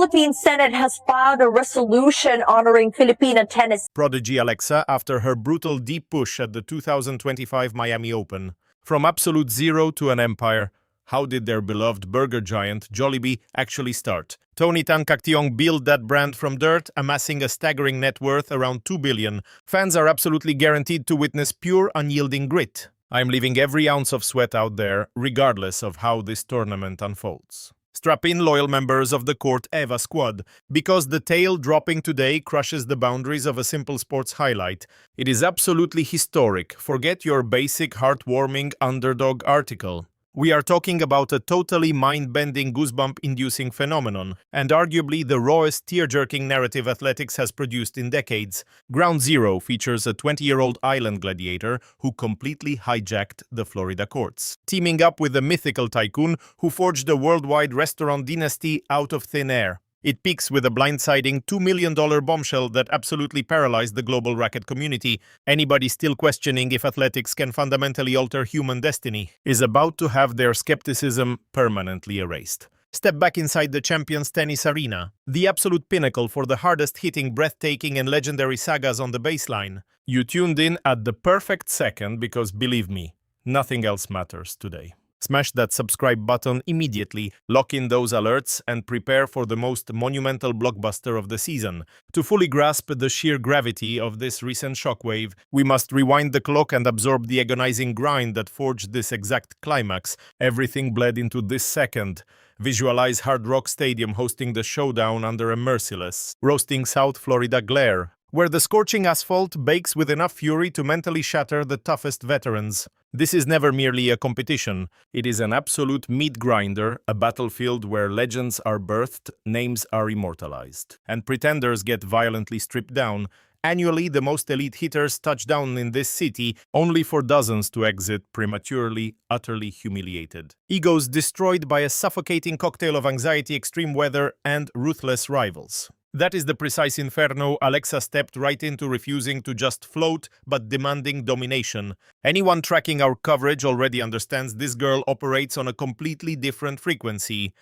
Philippine Senate has filed a resolution honoring Filipina tennis prodigy Alexa after her brutal deep push at the 2025 Miami Open. From absolute zero to an empire, how did their beloved burger giant Jollibee actually start? Tony Tan Cactiong built that brand from dirt, amassing a staggering net worth around 2 billion. Fans are absolutely guaranteed to witness pure, unyielding grit. I'm leaving every ounce of sweat out there, regardless of how this tournament unfolds. Strap in, loyal members of the Court Eva squad, because the tale dropping today crushes the boundaries of a simple sports highlight. It is absolutely historic. Forget your basic heartwarming underdog article. We are talking about a totally mind-bending, goosebump-inducing phenomenon, and arguably the rawest, tear-jerking narrative athletics has produced in decades. Ground Zero features a 20-year-old island gladiator who completely hijacked the Florida courts, teaming up with a mythical tycoon who forged a worldwide restaurant dynasty out of thin air. It peaks with a blindsiding $2 million bombshell that absolutely paralyzed the global racket community. Anybody still questioning if athletics can fundamentally alter human destiny is about to have their skepticism permanently erased. Step back inside the Champions Tennis Arena, the absolute pinnacle for the hardest-hitting, breathtaking, and legendary sagas on the baseline. You tuned in at the perfect second because, believe me, nothing else matters today. Smash that subscribe button immediately, lock in those alerts, and prepare for the most monumental blockbuster of the season. To fully grasp the sheer gravity of this recent shockwave, we must rewind the clock and absorb the agonizing grind that forged this exact climax. Everything bled into this second. Visualize Hard Rock Stadium hosting the showdown under a merciless, roasting South Florida glare, where the scorching asphalt bakes with enough fury to mentally shatter the toughest veterans. This is never merely a competition. It is an absolute meat grinder, a battlefield where legends are birthed, names are immortalized, and pretenders get violently stripped down. Annually, the most elite hitters touch down in this city, only for dozens to exit prematurely, utterly humiliated. Egos destroyed by a suffocating cocktail of anxiety, extreme weather, and ruthless rivals. That is the precise inferno Alexa stepped right into, refusing to just float, but demanding domination. Anyone tracking our coverage already understands this girl operates on a completely different frequency.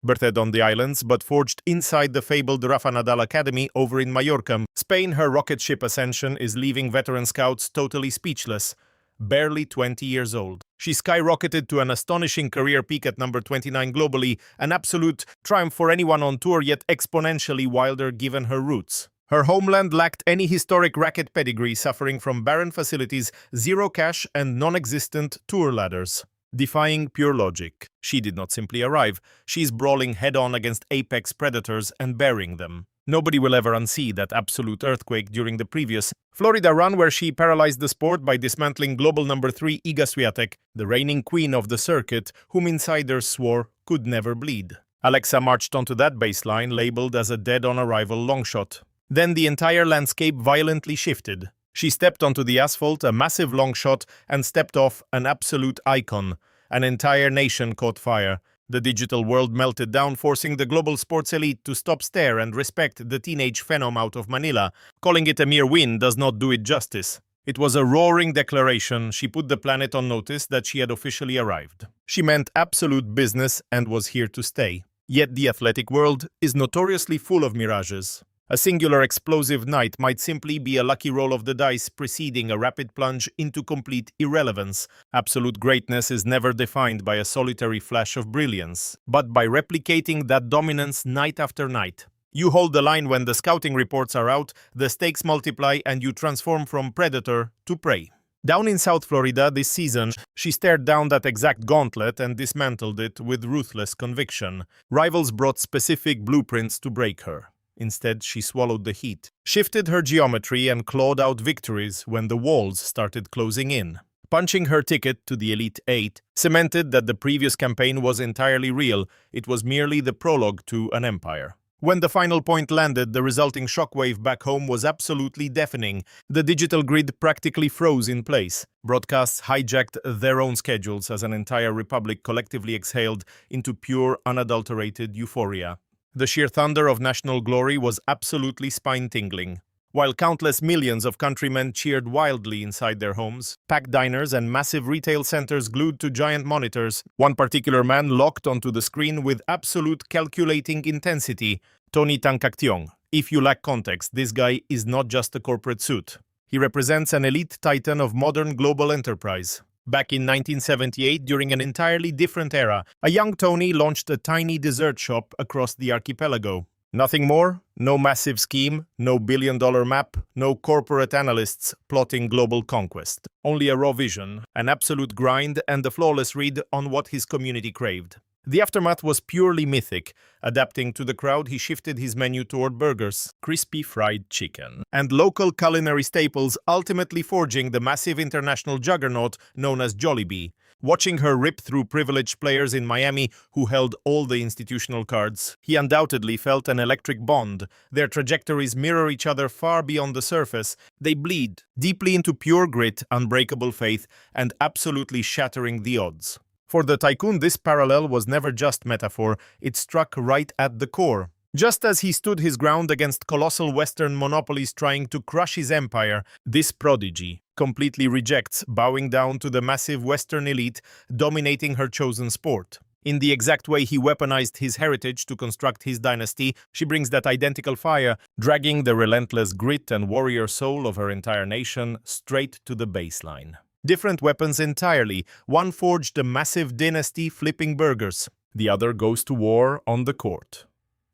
Birthed on the islands, but forged inside the fabled Rafa Nadal Academy over in Mallorca, Spain, her rocket ship ascension is leaving veteran scouts totally speechless. Barely 20 years old, she skyrocketed to an astonishing career peak at number 29 globally, an absolute triumph for anyone on tour, yet exponentially wilder given her roots. Her homeland lacked any historic racket pedigree, suffering from barren facilities, zero cash, and non-existent tour ladders. Defying pure logic, she did not simply arrive, she's brawling head-on against apex predators and burying them. Nobody will ever unsee that absolute earthquake during the previous Florida run, where she paralyzed the sport by dismantling global number 3 Iga Swiatek, the reigning queen of the circuit, whom insiders swore could never bleed. Alexa marched onto that baseline, labeled as a dead-on-arrival longshot. Then the entire landscape violently shifted. She stepped onto the asphalt, a massive longshot, and stepped off, an absolute icon. An entire nation caught fire. The digital world melted down, forcing the global sports elite to stop, stare, and respect the teenage phenom out of Manila. Calling it a mere win does not do it justice. It was a roaring declaration. She put the planet on notice that she had officially arrived. She meant absolute business and was here to stay. Yet the athletic world is notoriously full of mirages. A singular explosive night might simply be a lucky roll of the dice preceding a rapid plunge into complete irrelevance. Absolute greatness is never defined by a solitary flash of brilliance, but by replicating that dominance night after night. You hold the line when the scouting reports are out, the stakes multiply, and you transform from predator to prey. Down in South Florida this season, she stared down that exact gauntlet and dismantled it with ruthless conviction. Rivals brought specific blueprints to break her. Instead, she swallowed the heat, shifted her geometry, and clawed out victories when the walls started closing in. Punching her ticket to the Elite Eight cemented that the previous campaign was entirely real. It was merely the prologue to an empire. When the final point landed, the resulting shockwave back home was absolutely deafening. The digital grid practically froze in place. Broadcasts hijacked their own schedules as an entire republic collectively exhaled into pure, unadulterated euphoria. The sheer thunder of national glory was absolutely spine-tingling. while countless millions of countrymen cheered wildly inside their homes. Packed diners and massive retail centers glued to giant monitors. One particular man locked onto the screen with absolute calculating intensity, Tony Tancactiong. If you lack context, this guy is not just a corporate suit. He represents an elite titan of modern global enterprise. Back in 1978, during an entirely different era, a young Tony launched a tiny dessert shop across the archipelago. Nothing more, no massive scheme, no billion-dollar map, no corporate analysts plotting global conquest. Only a raw vision, an absolute grind, and a flawless read on what his community craved. The aftermath was purely mythic. Adapting to the crowd, he shifted his menu toward burgers, crispy fried chicken, and local culinary staples, ultimately forging the massive international juggernaut known as Jollibee. Watching her rip through privileged players in Miami who held all the institutional cards, he undoubtedly felt an electric bond. Their trajectories mirror each other far beyond the surface. They bleed deeply into pure grit, unbreakable faith, and absolutely shattering the odds. For the tycoon, this parallel was never just metaphor, it struck right at the core. Just as he stood his ground against colossal Western monopolies trying to crush his empire, this prodigy completely rejects bowing down to the massive Western elite dominating her chosen sport. In the exact way he weaponized his heritage to construct his dynasty, she brings that identical fire, dragging the relentless grit and warrior soul of her entire nation straight to the baseline. Different weapons entirely. One forged a massive dynasty flipping burgers. The other goes to war on the court.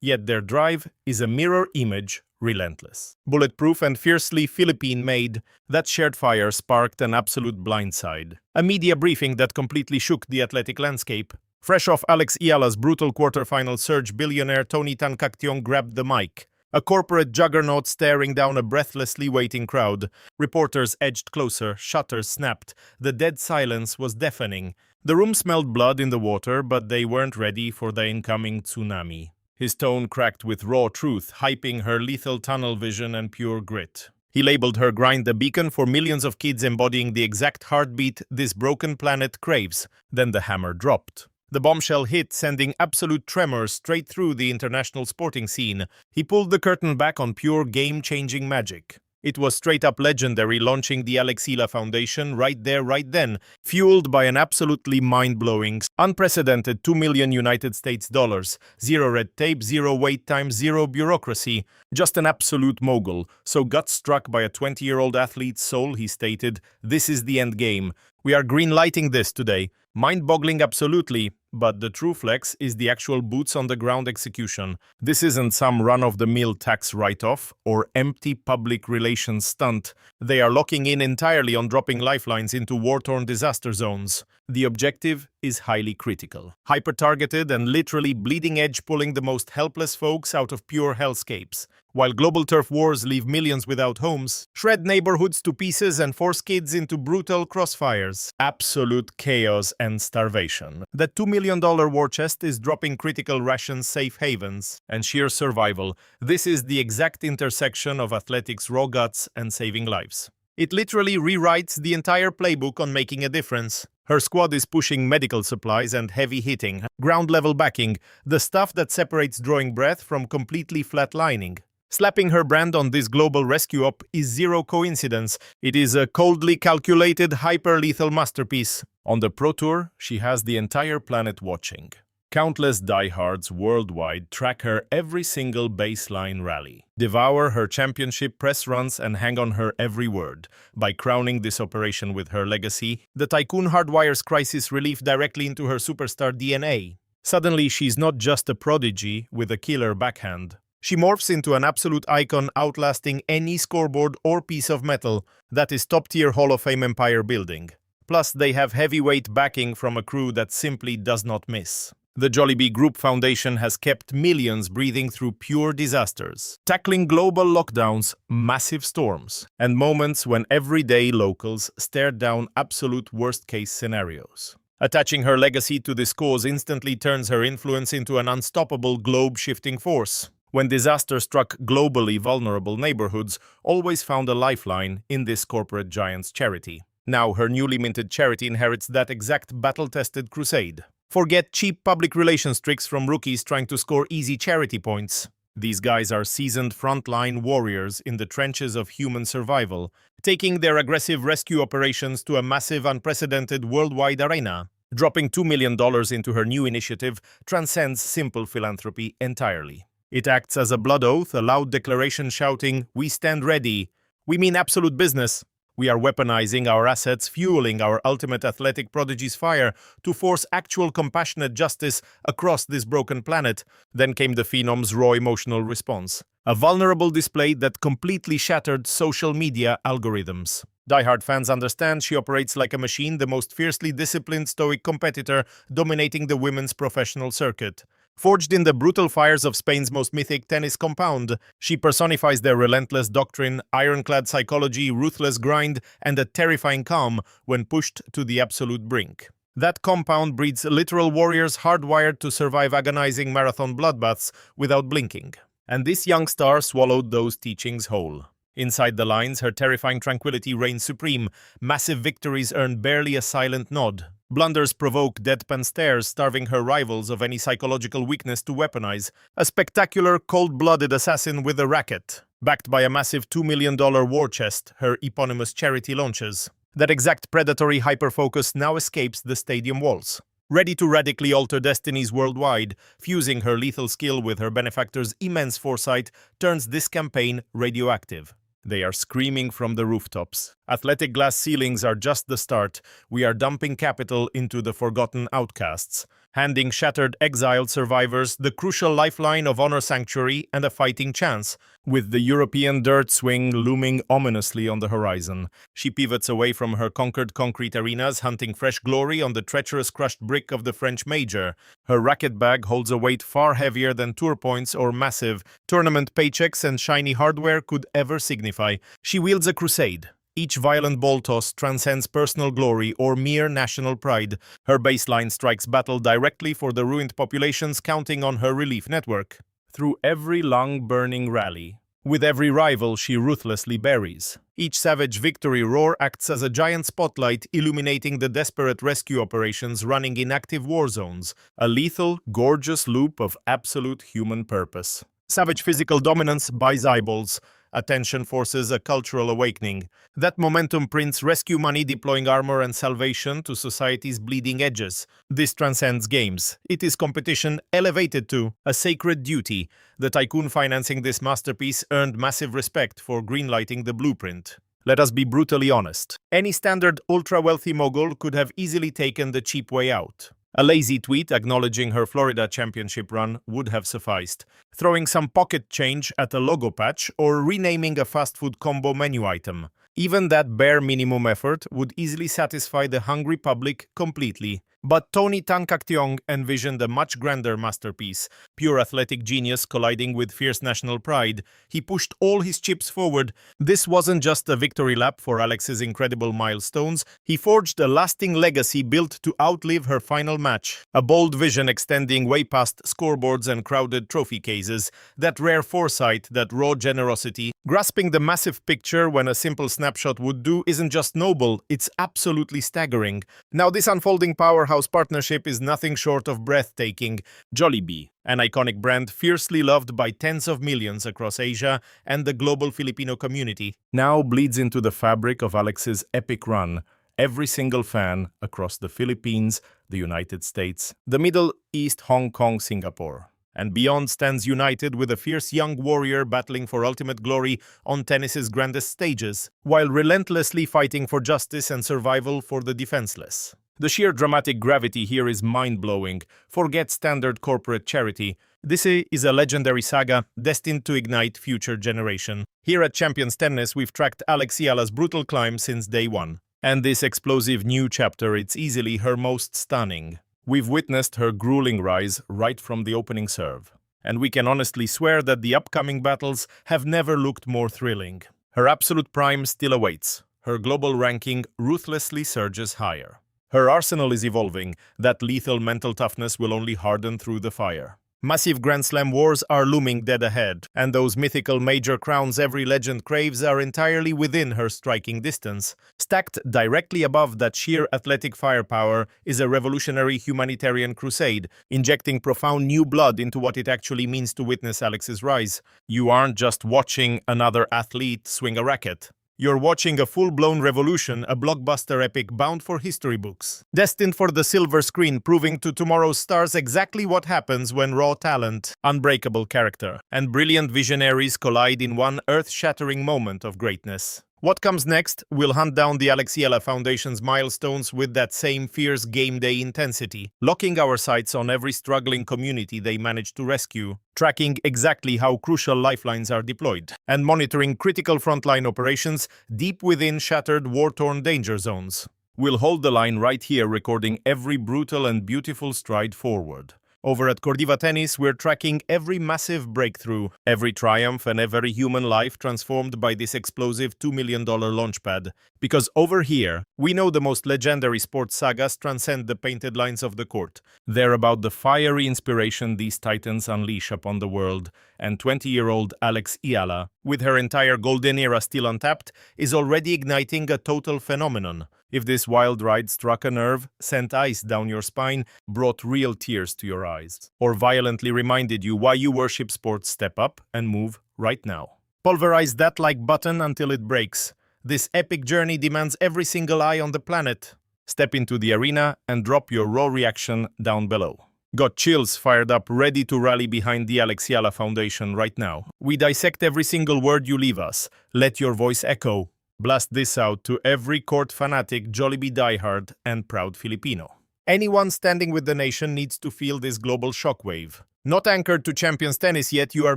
Yet their drive is a mirror image, relentless. Bulletproof and fiercely Philippine-made, that shared fire sparked an absolute blindside. A media briefing that completely shook the athletic landscape. Fresh off Alex Iala's brutal quarterfinal surge, billionaire Tony Tancactiong grabbed the mic. A corporate juggernaut staring down a breathlessly waiting crowd. Reporters edged closer, shutters snapped. The dead silence was deafening. The room smelled blood in the water, but they weren't ready for the incoming tsunami. His tone cracked with raw truth, hyping her lethal tunnel vision and pure grit. He labeled her grind the beacon for millions of kids, embodying the exact heartbeat this broken planet craves. Then the hammer dropped. The bombshell hit, sending absolute tremors straight through the international sporting scene. He pulled the curtain back on pure game-changing magic. It was straight-up legendary, launching the Alex Ila Foundation right there, right then, fueled by an absolutely mind-blowing, unprecedented $2 million United States dollars. Zero red tape, zero wait time, zero bureaucracy. Just an absolute mogul. So gut-struck by a 20-year-old athlete's soul, he stated, "This is the end game. We are green-lighting this today." Mind-boggling, absolutely, but the true flex is the actual boots-on-the-ground execution. This isn't some run-of-the-mill tax write-off or empty public relations stunt. They are locking in entirely on dropping lifelines into war-torn disaster zones. The objective is highly critical, hyper-targeted and literally bleeding-edge, pulling the most helpless folks out of pure hellscapes. While global turf wars leave millions without homes, shred neighborhoods to pieces and force kids into brutal crossfires. Absolute chaos and starvation. The $2 million war chest is dropping critical rations, safe havens, and sheer survival. This is the exact intersection of athletics' raw guts and saving lives. It literally rewrites the entire playbook on making a difference. Her squad is pushing medical supplies and heavy hitting, ground-level backing, the stuff that separates drawing breath from completely flatlining. Slapping her brand on this global rescue op is zero coincidence. It is a coldly calculated, hyper-lethal masterpiece. On the Pro Tour, she has the entire planet watching. Countless diehards worldwide track her every single baseline rally, devour her championship press runs, and hang on her every word. By crowning this operation with her legacy, the tycoon hardwires crisis relief directly into her superstar DNA. Suddenly, she's not just a prodigy with a killer backhand. She morphs into an absolute icon, outlasting any scoreboard or piece of metal that is top-tier Hall of Fame empire building. Plus, they have heavyweight backing from a crew that simply does not miss. The Jollibee Group Foundation has kept millions breathing through pure disasters, tackling global lockdowns, massive storms, and moments when everyday locals stared down absolute worst-case scenarios. Attaching her legacy to this cause instantly turns her influence into an unstoppable globe-shifting force. When disaster struck globally, vulnerable neighborhoods always found a lifeline in this corporate giant's charity. Now her newly minted charity inherits that exact battle-tested crusade. Forget cheap public relations tricks from rookies trying to score easy charity points. These guys are seasoned frontline warriors in the trenches of human survival, taking their aggressive rescue operations to a massive, unprecedented worldwide arena. Dropping $2 million into her new initiative transcends simple philanthropy entirely. It acts as a blood oath, a loud declaration shouting, "We stand ready. We mean absolute business." We are weaponizing our assets, fueling our ultimate athletic prodigy's fire to force actual compassionate justice across this broken planet. Then came the Phenom's raw emotional response. A vulnerable display that completely shattered social media algorithms. Die-hard fans understand she operates like a machine, the most fiercely disciplined, stoic competitor dominating the women's professional circuit. Forged in the brutal fires of Spain's most mythic tennis compound, she personifies their relentless doctrine, ironclad psychology, ruthless grind, and a terrifying calm when pushed to the absolute brink. That compound breeds literal warriors hardwired to survive agonizing marathon bloodbaths without blinking. And this young star swallowed those teachings whole. Inside the lines, her terrifying tranquility reigns supreme. Massive victories earn barely a silent nod. Blunders provoke deadpan stares, starving her rivals of any psychological weakness to weaponize. A spectacular, cold-blooded assassin with a racket. Backed by a massive $2 million war chest, her eponymous charity launches. That exact predatory hyperfocus now escapes the stadium walls. Ready to radically alter destinies worldwide, fusing her lethal skill with her benefactor's immense foresight turns this campaign radioactive. They are screaming from the rooftops. Athletic glass ceilings are just the start. We are dumping capital into the forgotten outcasts, handing shattered exiled survivors the crucial lifeline of honor sanctuary and a fighting chance. With the European dirt swing looming ominously on the horizon, she pivots away from her conquered concrete arenas, hunting fresh glory on the treacherous crushed brick of the French major. Her racket bag holds a weight far heavier than tour points or massive tournament paychecks and shiny hardware could ever signify. She wields a crusade. Each violent ball toss transcends personal glory or mere national pride. Her baseline strikes battle directly for the ruined populations counting on her relief network. Through every lung-burning rally, with every rival she ruthlessly buries. Each savage victory roar acts as a giant spotlight illuminating the desperate rescue operations running in active war zones. A lethal, gorgeous loop of absolute human purpose. Savage physical dominance buys eyeballs. Attention forces a cultural awakening. That momentum prints rescue money deploying armor and salvation to society's bleeding edges. This transcends games. It is competition elevated to a sacred duty. The tycoon financing this masterpiece earned massive respect for greenlighting the blueprint. Let us be brutally honest. Any standard ultra-wealthy mogul could have easily taken the cheap way out. A lazy tweet acknowledging her Florida championship run would have sufficed. Throwing some pocket change at a logo patch or renaming a fast food combo menu item. Even that bare minimum effort would easily satisfy the hungry public completely. But Tony Tankaktiong envisioned a much grander masterpiece, pure athletic genius colliding with fierce national pride. He pushed all his chips forward. This wasn't just a victory lap for Alex's incredible milestones. He forged a lasting legacy built to outlive her final match. A bold vision extending way past scoreboards and crowded trophy cases. That rare foresight, that raw generosity. Grasping the massive picture when a simple snapshot would do isn't just noble, it's absolutely staggering. Now this unfolding powerhouse partnership is nothing short of breathtaking. Jollibee, an iconic brand fiercely loved by tens of millions across Asia and the global Filipino community, now bleeds into the fabric of Alex's epic run. Every single fan across the Philippines, the United States, the Middle East, Hong Kong, Singapore, and beyond stands united with a fierce young warrior battling for ultimate glory on tennis's grandest stages, while relentlessly fighting for justice and survival for the defenseless. The sheer dramatic gravity here is mind-blowing. Forget standard corporate charity. This is a legendary saga destined to ignite future generation. Here at Champions Tennis, we've tracked Alex Yala's brutal climb since day one. And this explosive new chapter, it's easily her most stunning. We've witnessed her grueling rise right from the opening serve. And we can honestly swear that the upcoming battles have never looked more thrilling. Her absolute prime still awaits. Her global ranking ruthlessly surges higher. Her arsenal is evolving. That lethal mental toughness will only harden through the fire. Massive Grand Slam wars are looming dead ahead, and those mythical major crowns every legend craves are entirely within her striking distance. Stacked directly above that sheer athletic firepower is a revolutionary humanitarian crusade, injecting profound new blood into what it actually means to witness Alex's rise. You aren't just watching another athlete swing a racket. You're watching a full-blown revolution, a blockbuster epic bound for history books. Destined for the silver screen, proving to tomorrow's stars exactly what happens when raw talent, unbreakable character, and brilliant visionaries collide in one earth-shattering moment of greatness. What comes next? We'll hunt down the Alexiella Foundation's milestones with that same fierce game day intensity, locking our sights on every struggling community they manage to rescue, tracking exactly how crucial lifelines are deployed, and monitoring critical frontline operations deep within shattered war-torn danger zones. We'll hold the line right here, recording every brutal and beautiful stride forward. Over at Cordiva Tennis, we're tracking every massive breakthrough, every triumph, and every human life transformed by this explosive $2 million launchpad. Because over here, we know the most legendary sports sagas transcend the painted lines of the court. They're about the fiery inspiration these titans unleash upon the world, and 20-year-old Alexiella, with her entire golden era still untapped, is already igniting a total phenomenon. If this wild ride struck a nerve, sent ice down your spine, brought real tears to your eyes, or violently reminded you why you worship sports, step up and move right now. Pulverize that like button until it breaks. This epic journey demands every single eye on the planet. Step into the arena and drop your raw reaction down below. Got chills, fired up, ready to rally behind the Alexiella Foundation right now. We dissect every single word you leave us. Let your voice echo. Blast this out to every court fanatic, Jollibee diehard, and proud Filipino. Anyone standing with the nation needs to feel this global shockwave. Not anchored to Champions Tennis yet, you are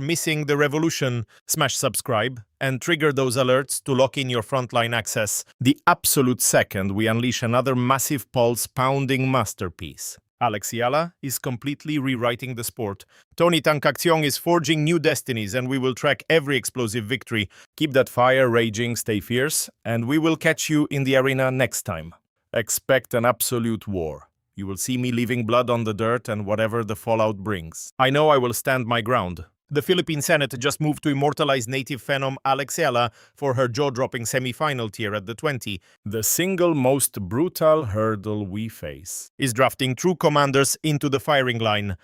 missing the revolution. Smash subscribe and trigger those alerts to lock in your frontline access the absolute second we unleash another massive pulse-pounding masterpiece. Alexiella is completely rewriting the sport. Tony Tangcacciong is forging new destinies, and we will track every explosive victory. Keep that fire raging, stay fierce, and we will catch you in the arena next time. Expect an absolute war. You will see me leaving blood on the dirt and whatever the fallout brings. I know I will stand my ground. The Philippine Senate just moved to immortalize native phenom Alexiella for her jaw-dropping semi-final tier at the 20. The single most brutal hurdle we face is drafting true commanders into the firing line.